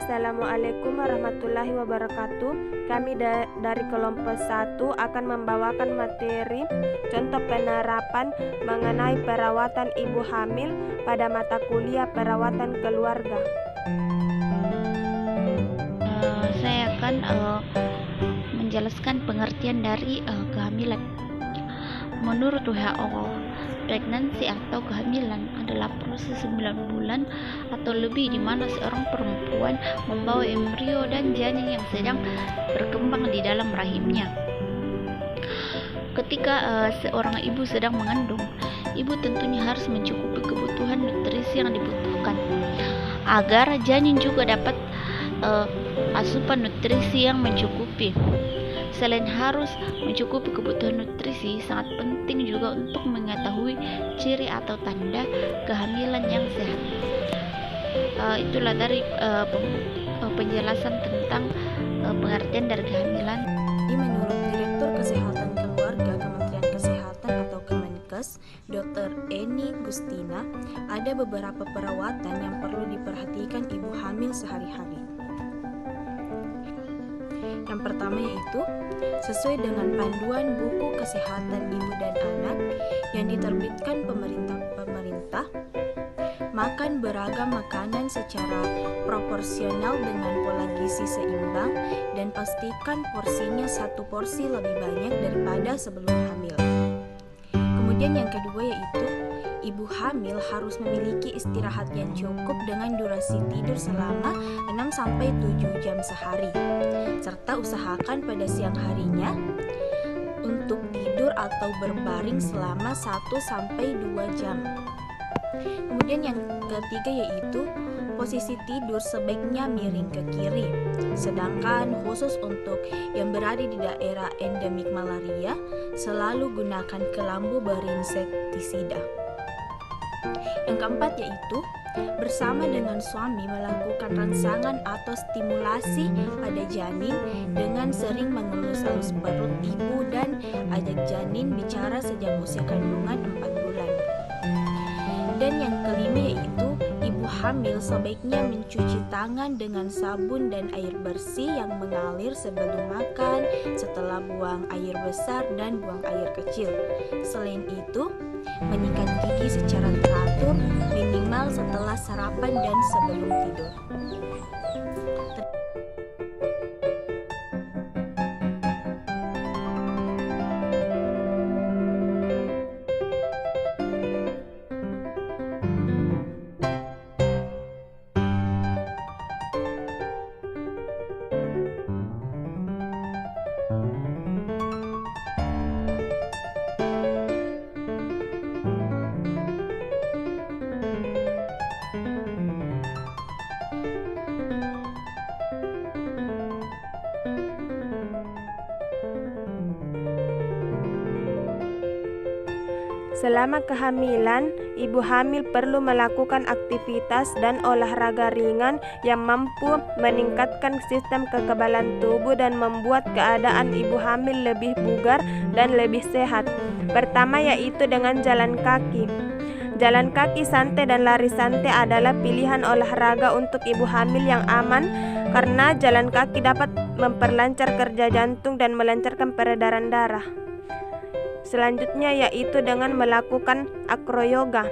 Assalamualaikum warahmatullahi wabarakatuh. Kami dari kelompok 1 akan membawakan materi contoh penerapan mengenai perawatan ibu hamil pada mata kuliah perawatan keluarga. Saya akan menjelaskan pengertian dari kehamilan. Menurut WHO, pregnancy atau kehamilan adalah proses 9 bulan atau lebih di mana seorang perempuan membawa embrio dan janin yang sedang berkembang di dalam rahimnya. Ketika seorang ibu sedang mengandung, ibu tentunya harus mencukupi kebutuhan nutrisi yang dibutuhkan agar janin juga dapat asupan nutrisi yang mencukupi. Selain harus mencukupi kebutuhan nutrisi, sangat penting juga untuk mengetahui ciri atau tanda kehamilan yang sehat. Itulah dari penjelasan tentang pengertian dari kehamilan. Menurut Direktur Kesehatan Keluarga Kementerian Kesehatan atau Kemenkes, Dr. Eni Gustina, ada beberapa perawatan yang perlu diperhatikan ibu hamil sehari-hari. Yang pertama yaitu sesuai dengan panduan buku kesehatan ibu dan anak yang diterbitkan pemerintah, makan beragam makanan secara proporsional dengan pola gizi seimbang dan pastikan porsinya 1 porsi lebih banyak daripada sebelum hamil. Kemudian yang kedua yaitu ibu hamil harus memiliki istirahat yang cukup dengan durasi tidur selama 6-7 jam sehari, serta usahakan pada siang harinya untuk tidur atau berbaring selama 1-2 jam. Kemudian yang ketiga yaitu posisi tidur sebaiknya miring ke kiri, sedangkan khusus untuk yang berada di daerah endemik malaria, selalu gunakan kelambu berinsektisida. Yang keempat yaitu bersama dengan suami melakukan rangsangan atau stimulasi pada janin dengan sering mengelus-elus perut ibu dan ajak janin bicara sejak usia kandungan 4 bulan. Dan yang kelima yaitu ibu hamil sebaiknya mencuci tangan dengan sabun dan air bersih yang mengalir sebelum makan, setelah buang air besar dan buang air kecil. Selain itu, menyikat gigi secara teratur minimal setelah sarapan dan sebelum tidur. Selama kehamilan, ibu hamil perlu melakukan aktivitas dan olahraga ringan yang mampu meningkatkan sistem kekebalan tubuh dan membuat keadaan ibu hamil lebih bugar dan lebih sehat. Pertama yaitu dengan jalan kaki. Jalan kaki santai dan lari santai adalah pilihan olahraga untuk ibu hamil yang aman karena jalan kaki dapat memperlancar kerja jantung dan melancarkan peredaran darah. Selanjutnya yaitu dengan melakukan acroyoga.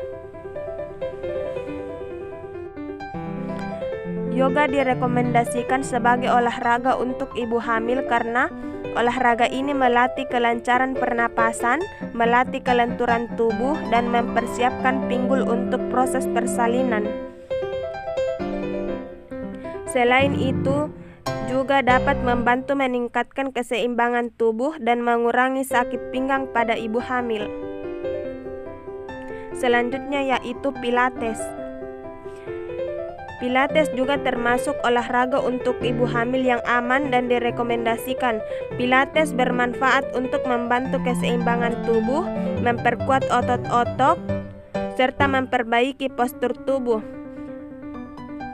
Yoga direkomendasikan sebagai olahraga untuk ibu hamil karena olahraga ini melatih kelancaran pernapasan, melatih kelenturan tubuh, dan mempersiapkan pinggul untuk proses persalinan. Selain itu, juga dapat membantu meningkatkan keseimbangan tubuh dan mengurangi sakit pinggang pada ibu hamil. Selanjutnya yaitu Pilates. Pilates juga termasuk olahraga untuk ibu hamil yang aman dan direkomendasikan. Pilates bermanfaat untuk membantu keseimbangan tubuh, memperkuat otot-otot, serta memperbaiki postur tubuh.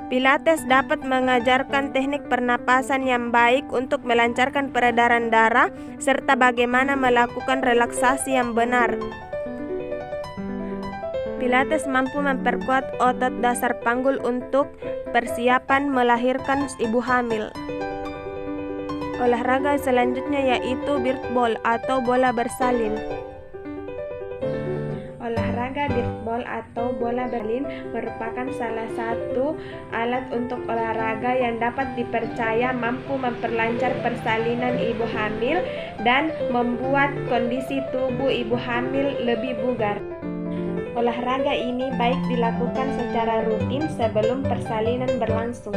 Pilates dapat mengajarkan teknik pernapasan yang baik untuk melancarkan peredaran darah serta bagaimana melakukan relaksasi yang benar. Pilates mampu memperkuat otot dasar panggul untuk persiapan melahirkan ibu hamil. Olahraga selanjutnya yaitu birthball atau bola bersalin. Olahraga birthball atau bola bersalin merupakan salah satu alat untuk olahraga yang dapat dipercaya mampu memperlancar persalinan ibu hamil dan membuat kondisi tubuh ibu hamil lebih bugar. Olahraga ini baik dilakukan secara rutin sebelum persalinan berlangsung.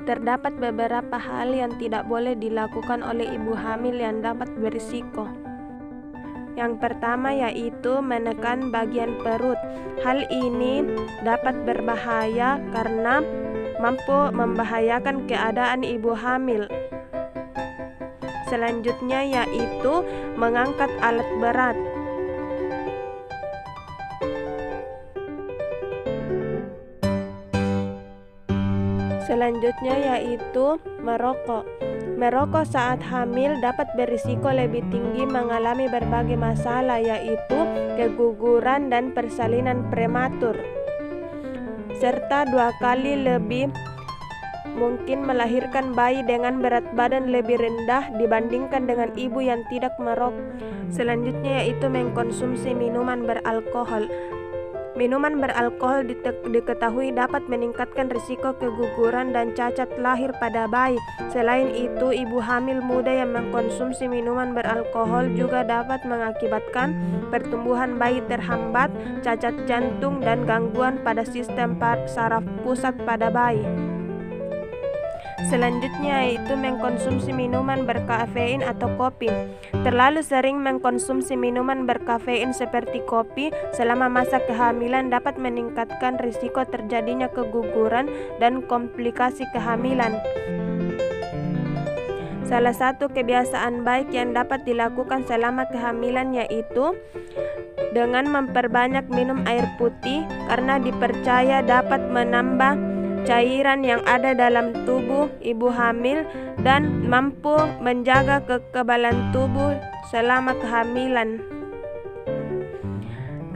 Terdapat beberapa hal yang tidak boleh dilakukan oleh ibu hamil yang dapat berisiko. Yang pertama yaitu menekan bagian perut. Hal ini dapat berbahaya karena mampu membahayakan keadaan ibu hamil. Selanjutnya yaitu mengangkat alat berat. Selanjutnya yaitu merokok. Merokok saat hamil dapat berisiko lebih tinggi mengalami berbagai masalah yaitu keguguran dan persalinan prematur, serta 2 kali lebih mungkin melahirkan bayi dengan berat badan lebih rendah dibandingkan dengan ibu yang tidak merokok. Selanjutnya yaitu mengkonsumsi minuman beralkohol. Minuman beralkohol diketahui dapat meningkatkan risiko keguguran dan cacat lahir pada bayi. Selain itu, ibu hamil muda yang mengkonsumsi minuman beralkohol juga dapat mengakibatkan pertumbuhan bayi terhambat, cacat jantung, dan gangguan pada sistem saraf pusat pada bayi. Selanjutnya yaitu mengkonsumsi minuman berkafein atau kopi. Terlalu sering mengkonsumsi minuman berkafein seperti kopi selama masa kehamilan dapat meningkatkan risiko terjadinya keguguran dan komplikasi kehamilan. Salah satu kebiasaan baik yang dapat dilakukan selama kehamilan yaitu dengan memperbanyak minum air putih karena dipercaya dapat menambah cairan yang ada dalam tubuh ibu hamil dan mampu menjaga kekebalan tubuh selama kehamilan.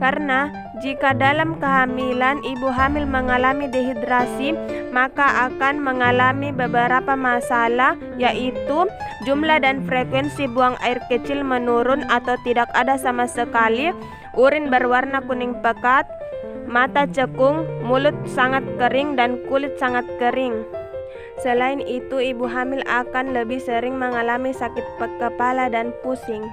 Karena jika dalam kehamilan ibu hamil mengalami dehidrasi, maka akan mengalami beberapa masalah yaitu jumlah dan frekuensi buang air kecil menurun atau tidak ada sama sekali, urin berwarna kuning pekat, mata cekung, mulut sangat kering, dan kulit sangat kering. Selain itu, ibu hamil akan lebih sering mengalami sakit kepala dan pusing.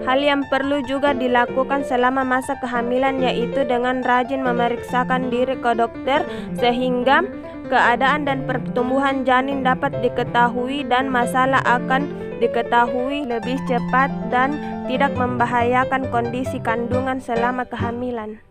Hal yang perlu juga dilakukan selama masa kehamilan yaitu dengan rajin memeriksakan diri ke dokter sehingga keadaan dan pertumbuhan janin dapat diketahui dan masalah akan diketahui lebih cepat dan tidak membahayakan kondisi kandungan selama kehamilan.